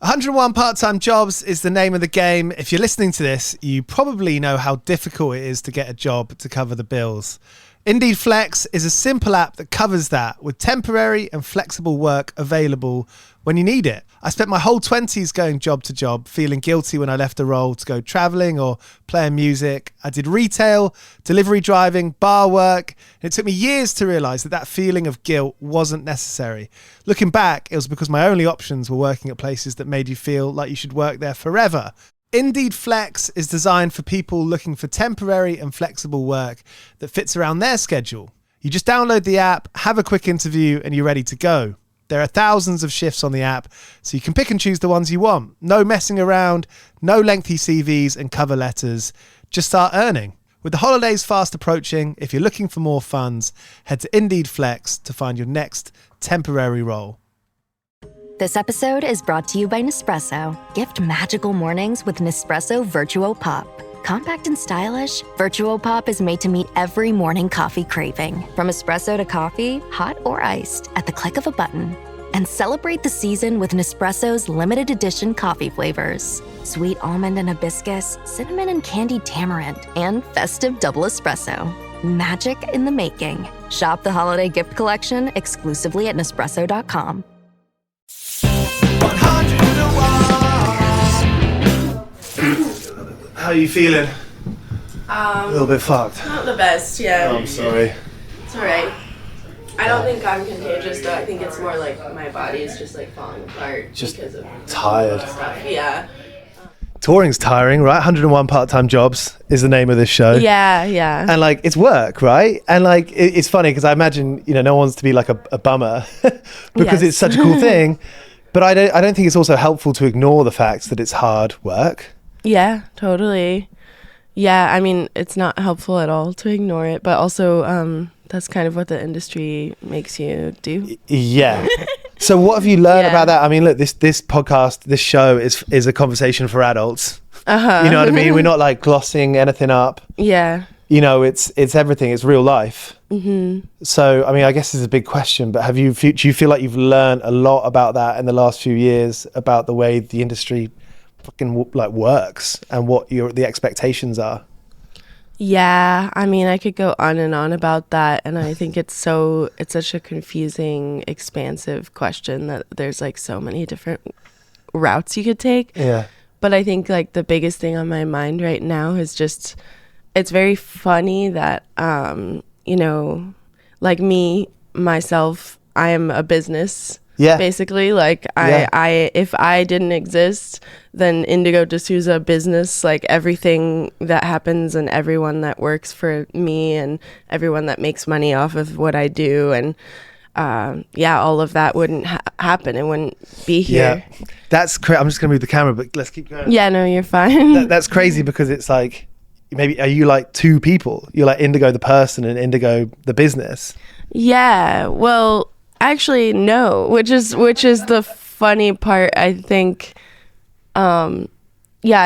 101 Part-Time Jobs is the name of the game. If you're listening to this, you probably know how difficult it is to get a job to cover the bills. Indeed Flex is a simple app that covers that with temporary and flexible work available when you need it. I spent my whole 20s going job to job, feeling guilty when I left a role to go traveling or playing music. I did retail, delivery driving, bar work. It took me years to realize that feeling of guilt wasn't necessary. Looking back, it was because my only options were working at places that made you feel like you should work there forever. Indeed Flex is designed for people looking for temporary and flexible work that fits around their schedule. You just download the app, have a quick interview, and you're ready to go. There are thousands of shifts on the app, so you can pick and choose the ones you want. No messing around, no lengthy CVs and cover letters. Just start earning. With the holidays fast approaching, if you're looking for more funds, head to Indeed Flex to find your next temporary role. This episode is brought to you by Nespresso. Gift magical mornings with Nespresso Virtuo Pop. Compact and stylish, Virtuo Pop is made to meet every morning coffee craving. From espresso to coffee, hot or iced, at the click of a button. And celebrate the season with Nespresso's limited edition coffee flavors. Sweet almond and hibiscus, cinnamon and candied tamarind, and festive double espresso. Magic in the making. Shop the holiday gift collection exclusively at Nespresso.com. 101. How are you feeling? A little bit fucked. Not the best, yeah. Oh, I'm sorry. It's alright. I don't think I'm contagious though. I think it's more like my body is just like falling apart Just because of tired. stuff. Yeah. Touring's tiring, right? 101 Part-Time Jobs is the name of this show. Yeah. And like, it's work, right? And like, it's funny because I imagine, no one wants to be like a bummer because it's such a cool thing. But I don't think it's also helpful to ignore the fact that it's hard work. Yeah, totally. Yeah, I mean, it's not helpful at all to ignore it, but also that's kind of what the industry makes you do. Yeah. So what have you learned about that? I mean, look, this podcast, this show is a conversation for adults. Uh-huh. You know what I mean? We're not like glossing anything up. Yeah. It's everything. It's real life. Mm-hmm. So, I mean, I guess it's a big question, but do you feel like you've learned a lot about that in the last few years, about the way the industry fucking like works and what the expectations are? Yeah, I mean, I could go on and on about that, and I think it's such a confusing, expansive question that there's like so many different routes you could take. Yeah. But I think like the biggest thing on my mind right now is just, it's very funny that like myself, I am a business. Yeah. Basically, like I if I didn't exist, then Indigo De Souza business, like everything that happens and everyone that works for me and everyone that makes money off of what I do and all of that wouldn't happen. It wouldn't be here. Yeah. That's I'm just gonna move the camera, but let's keep going. Yeah, no, you're fine. That's crazy because it's like, maybe are you like two people? You're like Indigo the person and Indigo the business. Yeah. Well, actually, no, which is the funny part. I think, I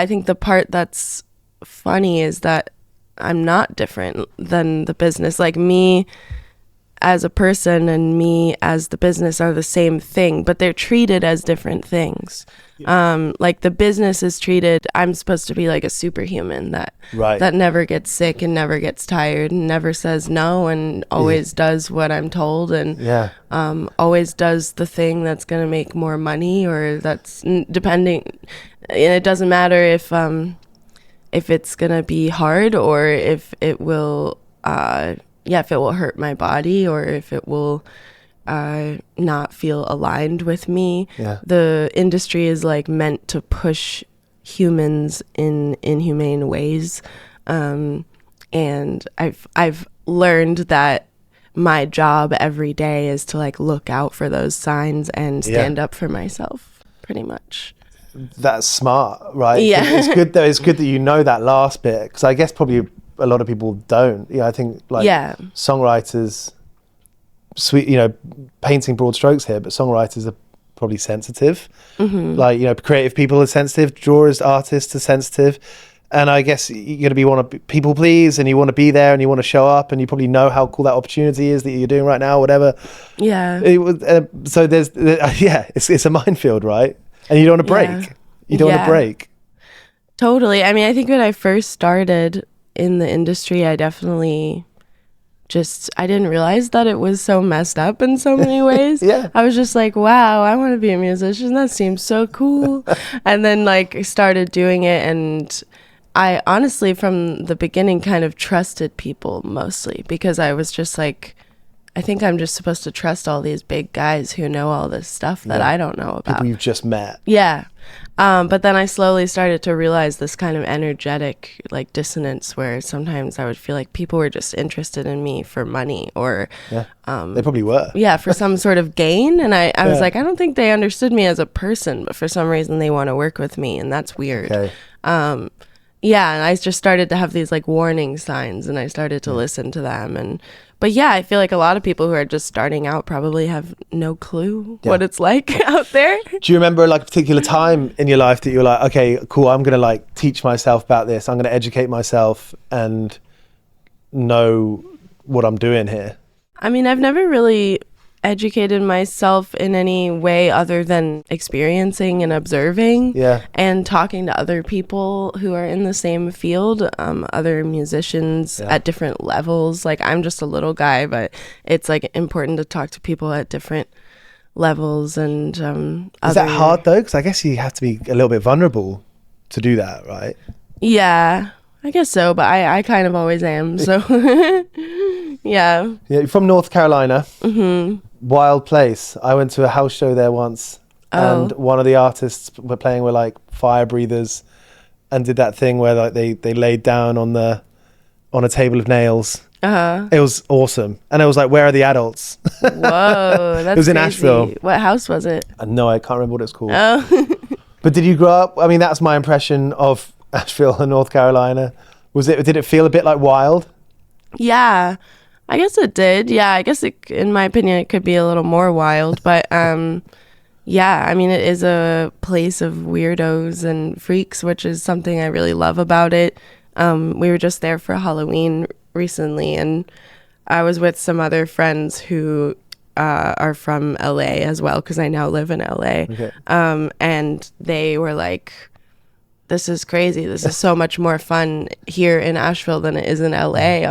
think the part that's funny is that I'm not different than the business. Like me as a person and me as the business are the same thing, but they're treated as different things. Like the business is treated, I'm supposed to be like a superhuman that never gets sick and never gets tired and never says no and always does what I'm told and always does the thing that's going to make more money or that's depending. And it doesn't matter if it's going to be hard or if it will if it will hurt my body or if it will not feel aligned with me. Yeah. The industry is like meant to push humans in inhumane ways. And I've learned that my job every day is to like look out for those signs and stand up for myself, pretty much. That's smart, right? Yeah. It's good though. It's good that you know that last bit because I guess probably a lot of people don't. I think like songwriters, painting broad strokes here, but songwriters are probably sensitive. Mm-hmm. Like, creative people are sensitive, drawers, artists are sensitive. And I guess you're going to want to people please and you want to be there and you want to show up and you probably know how cool that opportunity is that you're doing right now, whatever. Yeah. So it's a minefield, right? And you don't want to break. Yeah. You don't want to break. Totally. I mean, I think when I first started in the industry, I definitely I didn't realize that it was so messed up in so many ways. Yeah. I was just like, wow, I want to be a musician. That seems so cool. And then like started doing it, and I honestly from the beginning kind of trusted people mostly because I was just like, I think I'm just supposed to trust all these big guys who know all this stuff that I don't know about. People you've just met. Yeah. But then I slowly started to realize this kind of energetic like dissonance where sometimes I would feel like people were just interested in me for money or they probably were. Yeah, for some sort of gain. And I was like, I don't think they understood me as a person, but for some reason they want to work with me, and that's weird. Okay. Yeah, and I just started to have these like warning signs, and I started to listen to them. But yeah, I feel like a lot of people who are just starting out probably have no clue what it's like out there. Do you remember like a particular time in your life that you were like, okay, cool, I'm going to like teach myself about this. I'm going to educate myself and know what I'm doing here? I mean, I've never really educated myself in any way other than experiencing and observing and talking to other people who are in the same field, other musicians at different levels. Like I'm just a little guy, but it's like important to talk to people at different levels. And is that hard though? Because I guess you have to be a little bit vulnerable to do that, right? Yeah, I guess so, but I kind of always am, so yeah. You're from North Carolina. Wild place. I went to a house show there once, and one of the artists were playing with like fire breathers, and did that thing where like they laid down on a table of nails. It was awesome, and I was like, "Where are the adults?" Whoa, that's it was in crazy. Asheville. What house was it? No, I can't remember what it's called. But did you grow up? I mean, that's my impression of Asheville and North Carolina. Did it feel a bit like wild? Yeah. I guess it did. Yeah, I guess in my opinion, it could be a little more wild. But yeah, I mean, it is a place of weirdos and freaks, which is something I really love about it. We were just there for Halloween recently, and I was with some other friends who are from LA as well, because I now live in LA. Okay. And they were like, this is crazy. This is so much more fun here in Asheville than it is in LA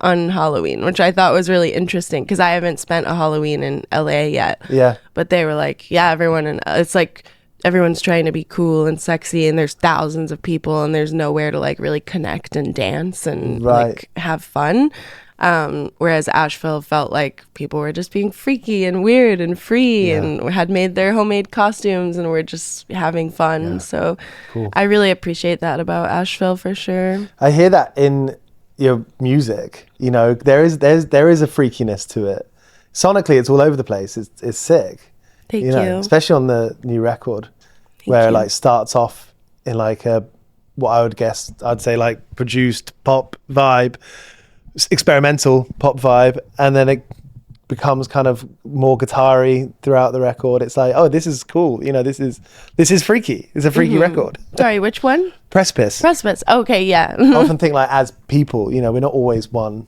on Halloween, which I thought was really interesting because I haven't spent a Halloween in LA yet. Yeah. But they were like, yeah, it's like everyone's trying to be cool and sexy, and there's thousands of people, and there's nowhere to like really connect and dance and like have fun. Whereas Asheville felt like people were just being freaky and weird and free and had made their homemade costumes and were just having fun. Yeah. So cool. I really appreciate that about Asheville for sure. I hear that in your music. You know, there is a freakiness to it. Sonically, it's all over the place. It's sick. Thank you. Especially on the new record, where it like starts off in like I'd say like produced pop vibe, experimental pop vibe, and then it becomes kind of more guitar-y throughout the record. It's like, oh, this is cool. You know, this is freaky. It's a freaky record. Sorry, which one? Precipice. Okay, yeah. I often think like as people, you know, we're not always one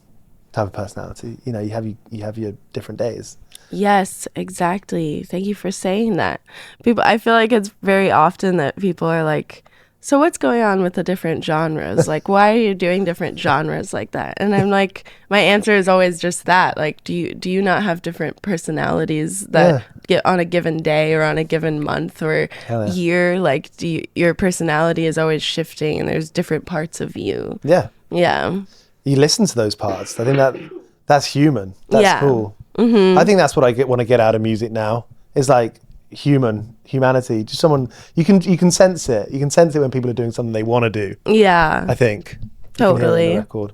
type of personality. You know, you have your different days. Yes, exactly. Thank you for saying that. I feel like it's very often that people are like, so what's going on with the different genres? Like, why are you doing different genres like that? And I'm like, my answer is always just that. Like, do you not have different personalities that get on a given day or on a given month or year? Like, your personality is always shifting, and there's different parts of you. Yeah. Yeah. You listen to those parts. I think that's human. That's cool. Mm-hmm. I think that's what I want to get out of music now. Is like humanity. Just someone you can sense it. You can sense it when people are doing something they want to do. Yeah, I think totally. Record.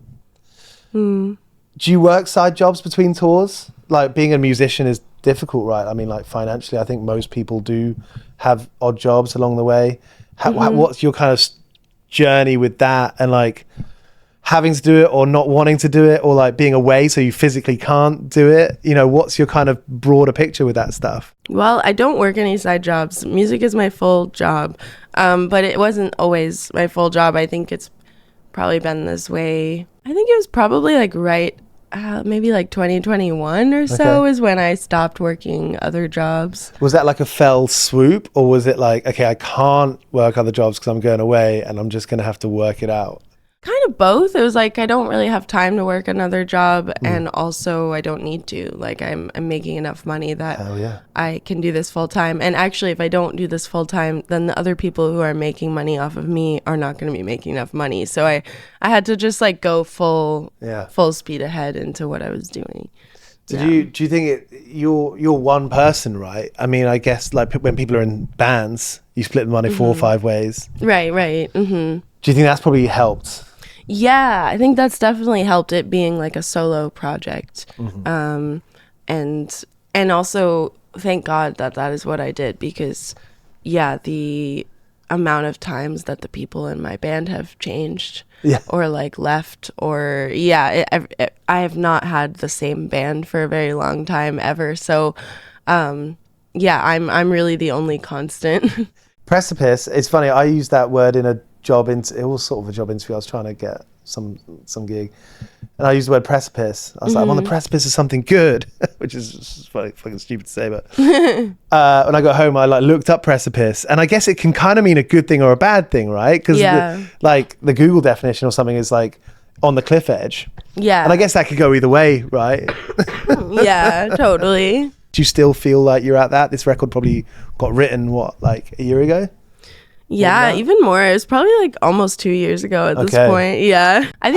Do you work side jobs between tours? Like being a musician is difficult, right? I mean, like financially, I think most people do have odd jobs along the way. What's your kind of journey with that, and like having to do it or not wanting to do it, or like being away so you physically can't do it? You know, what's your kind of broader picture with that stuff? Well, I don't work any side jobs. Music is my full job, but it wasn't always my full job. I think it's probably been this way. I think it was probably like right maybe like 2021 or so is when I stopped working other jobs. Was that like a fell swoop, or was it like, okay, I can't work other jobs because I'm going away and I'm just going to have to work it out? Kind of both. It was like I don't really have time to work another job, and also I don't need to. Like I'm making enough money that I can do this full time. And actually, if I don't do this full time, then the other people who are making money off of me are not going to be making enough money. So I had to just like go full speed ahead into what I was doing. Do you think you're one person, right? I mean, I guess like when people are in bands, you split the money 4 or 5 ways. Right. Mm-hmm. Do you think that's probably helped? Yeah, I think that's definitely helped, it being like a solo project. And also thank God that is what I did, because the amount of times that the people in my band have changed or like left, or I have not had the same band for a very long time ever. So I'm really the only constant. Precipice, it's funny, I used that word in a job, it was sort of a job interview. I was trying to get some gig, and I used the word precipice. I was like, I'm on the precipice of something good, which is fucking stupid to say, but when I got home, I like looked up precipice, and I guess it can kind of mean a good thing or a bad thing, right? Because like the Google definition or something is like on the cliff edge, and I guess that could go either way, right? Yeah, totally. Do you still feel like you're at that? This record probably got written like a year ago? Yeah, even more. It was probably like almost 2 years ago at this point. Yeah. I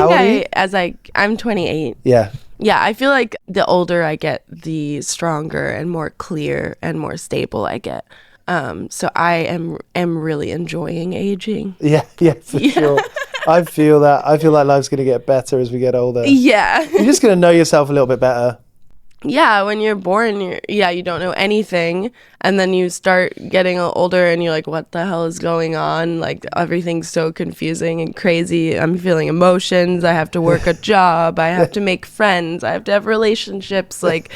think I'm 28. Yeah. Yeah, I feel like the older I get, the stronger and more clear and more stable I get. So I am really enjoying aging. Yeah, for sure. I feel that. I feel like life's going to get better as we get older. Yeah. You're just going to know yourself a little bit better. Yeah, when you're born, you don't know anything, and then you start getting older and you're like, what the hell is going on? Like, everything's so confusing and crazy. I'm feeling emotions. I have to work a job. I have to make friends. I have to have relationships. Like,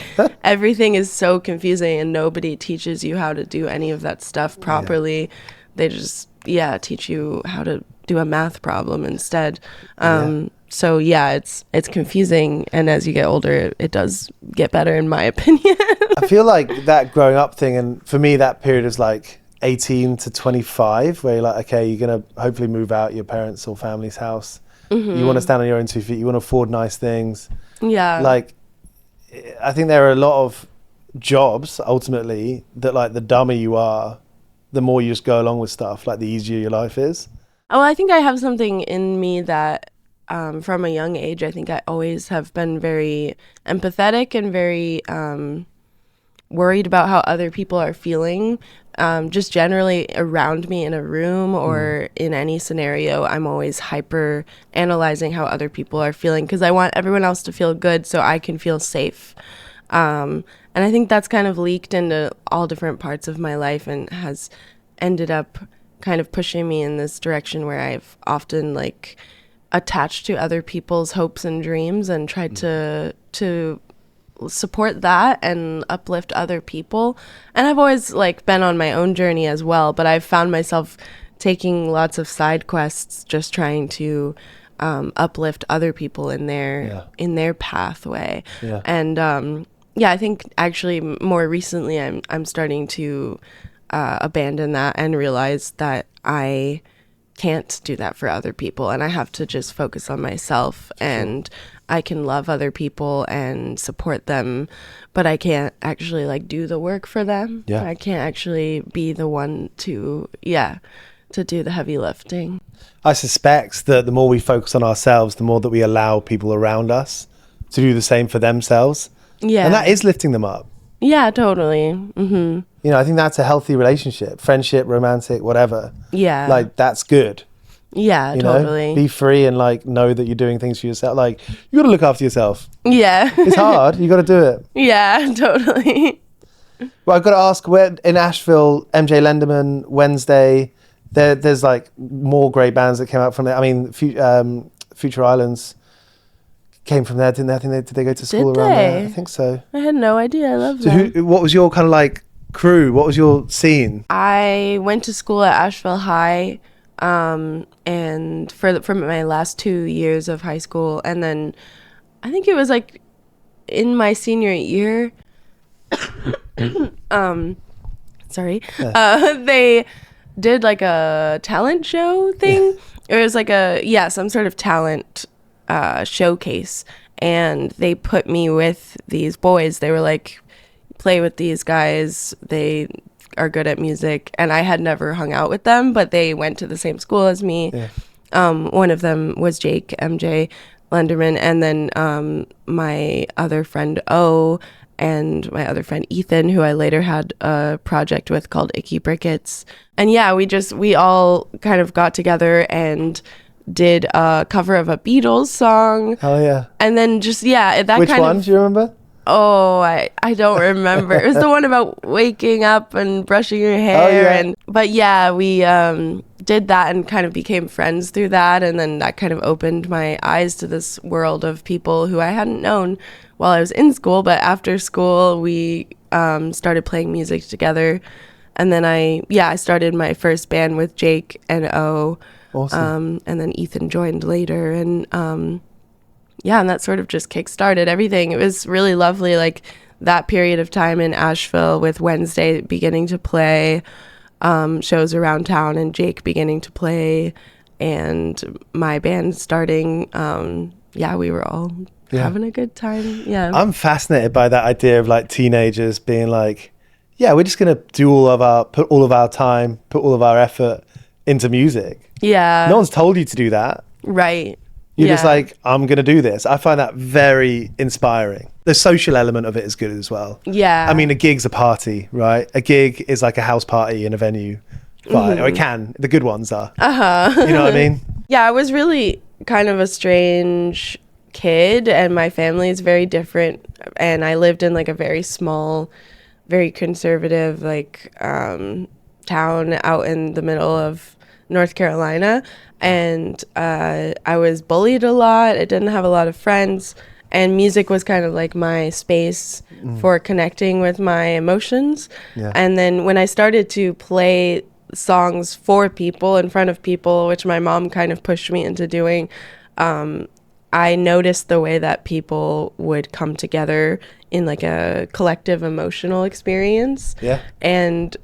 everything is so confusing, and nobody teaches you how to do any of that stuff properly. They just, teach you how to do a math problem instead. So it's confusing, and as you get older, it does get better, in my opinion. I feel like that growing up thing, and for me, that period is like 18 to 25, where you're like, okay, you're gonna hopefully move out your parents' or family's house. You want to stand on your own 2 feet. You want to afford nice things. Yeah. Like, I think there are a lot of jobs ultimately that, like, the dumber you are, the more you just go along with stuff, like the easier your life is. Oh, I think I have something in me that from a young age, I think I always have been very empathetic and very worried about how other people are feeling. Just generally around me in a room or in any scenario, I'm always hyper analyzing how other people are feeling, because I want everyone else to feel good so I can feel safe. And I think that's kind of leaked into all different parts of my life and has ended up kind of pushing me in this direction where I've often like attached to other people's hopes and dreams and tried to support that and uplift other people. And I've always like been on my own journey as well, but I've found myself taking lots of side quests just trying to uplift other people in their pathway. And I think actually more recently I'm starting to abandon that and realize that I can't do that for other people, and I have to just focus on myself. And I can love other people and support them, but I can't actually like do the work for them. I can't actually be the one to do the heavy lifting. I suspect that the more we focus on ourselves, the more that we allow people around us to do the same for themselves. And that is lifting them up. Yeah, totally. Mm-hmm. You know, I think that's a healthy relationship, friendship, romantic, whatever. Yeah. Like, that's good. Yeah, you totally. Know? Be free and like know that you're doing things for yourself. Like, you got to look after yourself. Yeah. It's hard. You got to do it. Yeah, totally. Well, I've got to ask, where in Asheville, MJ Lenderman, Wednesday, there's like more great bands that came out from there. I mean, Future Islands came from there, didn't they? I think did they go to school around there? I think so. I had no idea. I love that. What was your kind of like crew? What was your scene? I went to school at Asheville High, and for my last 2 years of high school, and then I think it was like in my senior year, they did like a talent show thing. It was like some sort of talent showcase, and they put me with these boys. They were like, play with these guys, they are good at music, and I had never hung out with them, but they went to the same school as me. One of them was Jake, MJ Lenderman, and then my other friend O, and my other friend Ethan, who I later had a project with called Icky Brickets. And yeah, we all kind of got together and did a cover of a Beatles song. Oh yeah. And then just, that Which kind one? of... Do you remember? Oh, I don't remember. It was the one about waking up and brushing your hair. But yeah, we did that and kind of became friends through that. And then that kind of opened my eyes to this world of people who I hadn't known while I was in school. But after school, we started playing music together. And then I started my first band with Jake and O. Awesome. And then Ethan joined later. And and that sort of just kick-started everything. It was really lovely, like that period of time in Asheville with Wednesday beginning to play shows around town and Jake beginning to play and my band starting. We were all having a good time. Yeah. I'm fascinated by that idea of like teenagers being like, we're just going to do put all of our time, put all of our effort into music. Yeah. No one's told you to do that. Right. You're just like, I'm going to do this. I find that very inspiring. The social element of it is good as well. Yeah. I mean, a gig's a party, right? A gig is like a house party in a venue. Or it can. The good ones are. You know what I mean? Yeah, I was really kind of a strange kid, and my family is very different. And I lived in like a very small, very conservative town out in the middle of North Carolina. And I was bullied a lot. I didn't have a lot of friends. And music was kind of like my space for connecting with my emotions. Yeah. And then when I started to play songs for people, in front of people, which my mom kind of pushed me into doing, I noticed the way that people would come together in like a collective emotional experience. Yeah. And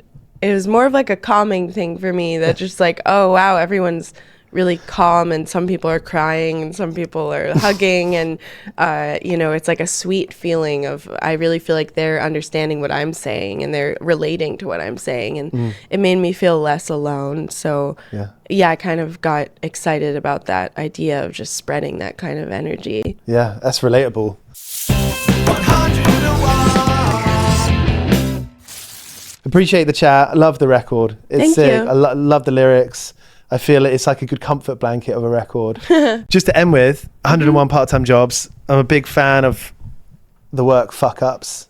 it was more of like a calming thing for me, that just like, oh, wow, everyone's really calm, and some people are crying and some people are hugging, and it's like a sweet feeling of, I really feel like they're understanding what I'm saying and they're relating to what I'm saying, and it made me feel less alone. So I kind of got excited about that idea of just spreading that kind of energy. Yeah, that's relatable. Appreciate the chat. I love the record. It's sick. I love the lyrics. I feel it's like a good comfort blanket of a record. Just to end with, 101 part-time jobs. I'm a big fan of the work fuck-ups.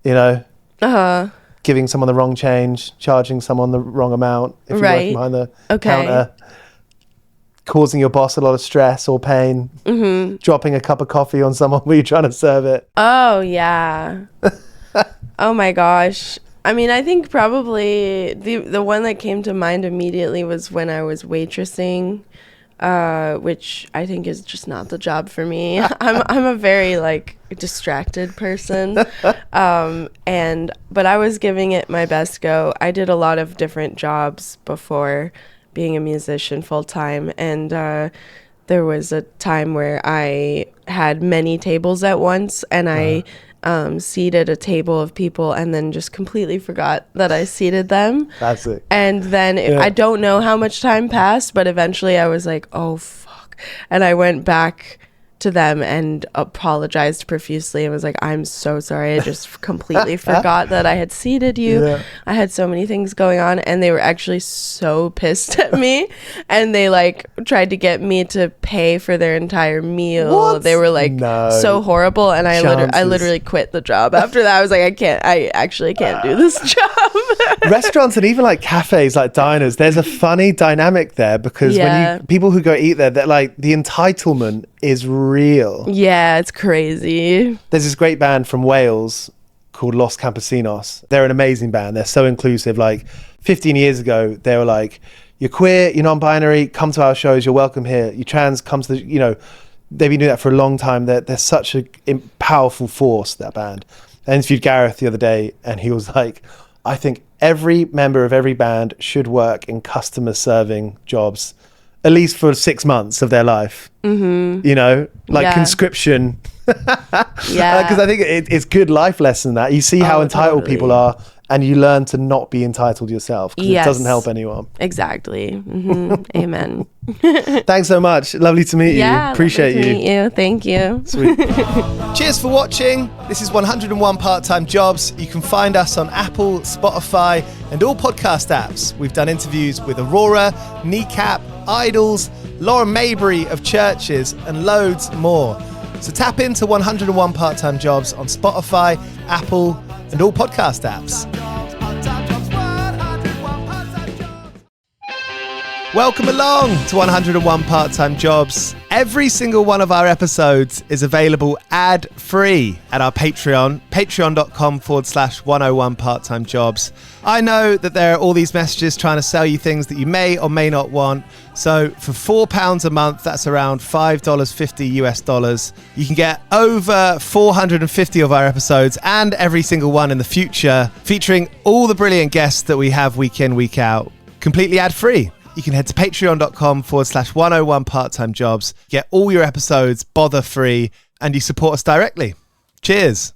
You know? Giving someone the wrong change, charging someone the wrong amount if you're working behind the counter. Causing your boss a lot of stress or pain. Dropping a cup of coffee on someone when you're trying to serve it. Oh, yeah. Oh, my gosh. I mean, I think probably the one that came to mind immediately was when I was waitressing, which I think is just not the job for me. I'm a very like distracted person, but I was giving it my best go. I did a lot of different jobs before being a musician full time, and there was a time where I had many tables at once, and I seated a table of people and then just completely forgot that I seated them. That's it. And then I don't know how much time passed, but eventually I was like, oh, fuck. And I went back to them and apologized profusely and was like, I'm so sorry. I just completely forgot that I had seated you. Yeah. I had so many things going on, and they were actually so pissed at me, and they like tried to get me to pay for their entire meal. What? They were like so horrible, and I literally quit the job after that. I was like, I actually can't do this job. Restaurants and even like cafes, like diners, there's a funny dynamic there, because when people who go eat there, they're like, the entitlement is real. Yeah, it's crazy. There's this great band from Wales called Los Campesinos. They're an amazing band. They're so inclusive. Like 15 years ago, they were like, you're queer, you're non-binary, come to our shows, you're welcome here. You're trans, come to the, they've been doing that for a long time. They're such a powerful force, that band. I interviewed Gareth the other day, and he was like, I think every member of every band should work in customer serving jobs, at least for 6 months of their life. You know, like conscription. Because I think it's good life lesson that you see how entitled people are, and you learn to not be entitled yourself, because it doesn't help anyone. Exactly. Amen. Thanks so much. Lovely to meet you. Appreciate you. Meet you. Thank you. Sweet. Cheers for watching. This is 101 Part-Time Jobs. You can find us on Apple, Spotify, and all podcast apps. We've done interviews with Aurora, Kneecap, Idols, Laura Maybury of Churches, and loads more. So tap into 101 Part-Time Jobs on Spotify, Apple, and all podcast apps. Welcome along to 101 Part-Time Jobs. Every single one of our episodes is available ad-free at our Patreon, patreon.com/101 Part-Time Jobs. I know that there are all these messages trying to sell you things that you may or may not want. So for £4 a month, that's around $5.50 US. You can get over 450 of our episodes and every single one in the future, featuring all the brilliant guests that we have week in, week out, completely ad-free. You can head to patreon.com/101 Part-Time Jobs, get all your episodes bother free, and you support us directly. Cheers.